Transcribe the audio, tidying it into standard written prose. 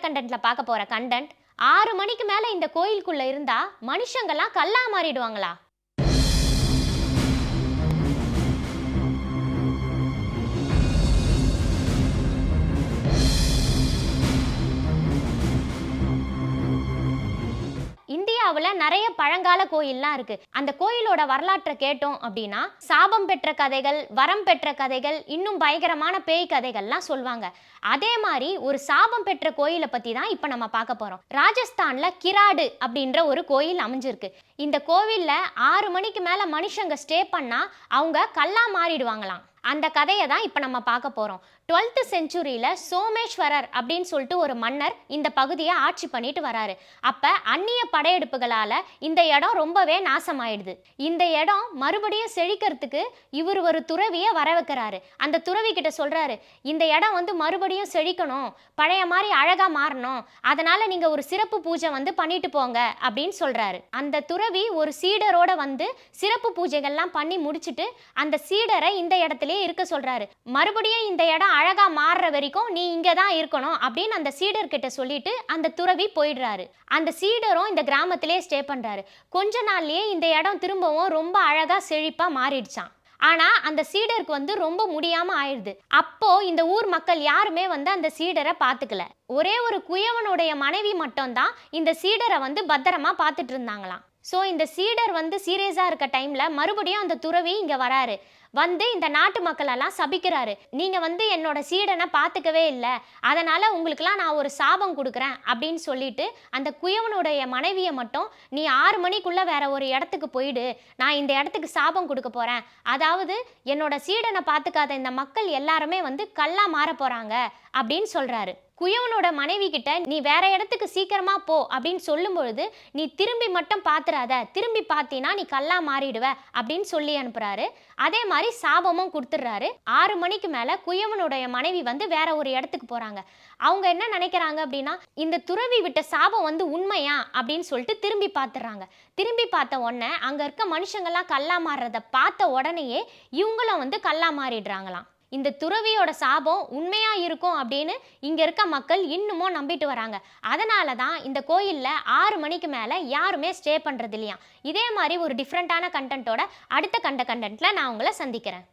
கண்டென்ட்ல பார்க்க போற கண்டென்ட் 6 மணிக்கு மேல இந்த கோயிலுக்குள்ள இருந்தா மனுஷங்கெல்லாம் கல்லா மாறிடுவாங்களா? இந்தியாவுல நிறைய பழங்கால கோயில்லாம் இருக்கு. அந்த கோயிலோட வரலாற்றை கேட்டோம் அப்படின்னா சாபம் பெற்ற கதைகள், வரம் பெற்ற கதைகள், இன்னும் பயங்கரமான பேய் கதைகள்லாம் சொல்லுவாங்க. அதே மாதிரி ஒரு சாபம் பெற்ற கோயிலை பத்தி தான் இப்ப நம்ம பார்க்க போறோம். ராஜஸ்தான்ல கிராடு அப்படின்ற ஒரு கோயில் அமைஞ்சிருக்கு. இந்த கோவில்ல 6 மணிக்கு மேல மனுஷங்க ஸ்டே பண்ணா அவங்க கல்லா மாறிடுவாங்களாம். அந்த கதையை தான் இப்போ நம்ம பார்க்க போகிறோம். 12th செஞ்சுரியில் சோமேஸ்வரர் அப்படின்னு சொல்லிட்டு ஒரு மன்னர் இந்த பகுதியை ஆட்சி பண்ணிட்டு வராரு. அப்போ அந்நிய படையெடுப்புகளால் இந்த இடம் ரொம்பவே நாசமாயிடுது. இந்த இடம் மறுபடியும் செழிக்கிறதுக்கு இவர் ஒரு துறவியை வர வைக்கிறாரு. அந்த துறவி கிட்ட சொல்கிறாரு, இந்த இடம் மறுபடியும் செழிக்கணும், பழைய மாதிரி அழகாக மாறணும், அதனால் நீங்கள் ஒரு சிறப்பு பூஜை பண்ணிட்டு போங்க அப்படின்னு சொல்கிறாரு. அந்த துறவி ஒரு சீடரோட சிறப்பு பூஜைகள்லாம் பண்ணி முடிச்சுட்டு அந்த சீடரை இந்த இடத்துல இருக்க சொல்றாரு. மறுபடியும் இந்த இடம் அழகா மாறுற வரைக்கும் நீ இங்க தான் இருக்கணும் அப்படின்னு அந்த சீடர் கிட்ட சொல்லிட்டு அந்த துறவி போயிடுறாரு. அந்த சீடரும் இந்த கிராமத்திலே ஸ்டே பண்றாரு. கொஞ்ச நாள்லயே இந்த இடம் திரும்பவும் ரொம்ப அழகா செழிப்பா மாறிடுச்சான். ஆனா அந்த சீடருக்கு ரொம்ப முடியாம ஆயிடுது. அப்போ இந்த ஊர் மக்கள் யாருமே அந்த சீடரை பாத்துக்கல. ஒரே ஒரு குயவனுடைய மனைவி மட்டும் தான் இந்த சீடரை பத்திரமா பார்த்துட்டு இருந்தாங்களாம். ஸோ இந்த சீடர் சீரியஸா இருக்க டைம்ல மறுபடியும் அந்த துறவி இங்க வராரு. இந்த நாட்டு மக்களெல்லாம் சபிக்கிறாரு. நீங்க என்னோட சீடனை பார்த்துக்கவே இல்லை, அதனால உங்களுக்குலாம் நான் ஒரு சாபம் கொடுக்குறேன் அப்படின்னு சொல்லிட்டு அந்த குயவனுடைய மனைவியை மட்டும் நீ 6 மணிக்குள்ள வேற ஒரு இடத்துக்கு போயிடு, நான் இந்த இடத்துக்கு சாபம் கொடுக்க போறேன், அதாவது என்னோட சீடனை பார்த்துக்காத இந்த மக்கள் எல்லாருமே கல்லா மாற போறாங்க அப்படின்னு சொல்றாரு. குயவனோட மனைவி கிட்ட நீ வேற இடத்துக்கு சீக்கிரமா போ அப்படின்னு சொல்லும் பொழுது நீ திரும்பி மட்டும் பாத்துறாத, திரும்பி பார்த்தீனா நீ கல்லா மாறிடுவ அப்படின்னு சொல்லி அனுப்புறாரு. அதே மாதிரி சாபமும் கொடுத்துடுறாரு. 6 மணிக்கு மேல குயவனுடைய மனைவி வேற ஒரு இடத்துக்கு போறாங்க. அவங்க என்ன நினைக்கிறாங்க அப்படின்னா இந்த துறவி விட்ட சாபம் உண்மையா அப்படின்னு சொல்லிட்டு திரும்பி பார்த்துறாங்க. திரும்பி பார்த்த உடனே அங்க இருக்க மனுஷங்கள்லாம் கல்லா மாறுறத பார்த்த உடனேயே இவங்களும் கல்லா மாறிடுறாங்களாம். இந்த துறவியோட சாபம் உண்மையா இருக்கும் அப்படின்னு இங்க இருக்க மக்கள் இன்னமும் நம்பிட்டு வராங்க. அதனால தான் இந்த கோயில்ல 6 மணிக்கு மேல யாருமே ஸ்டே பண்றது இல்லையா. இதே மாதிரி ஒரு டிஃப்ரெண்டான கண்டென்ட்டோட அடுத்த கண்டென்ட்ல நான் உங்களை சந்திக்கிறேன்.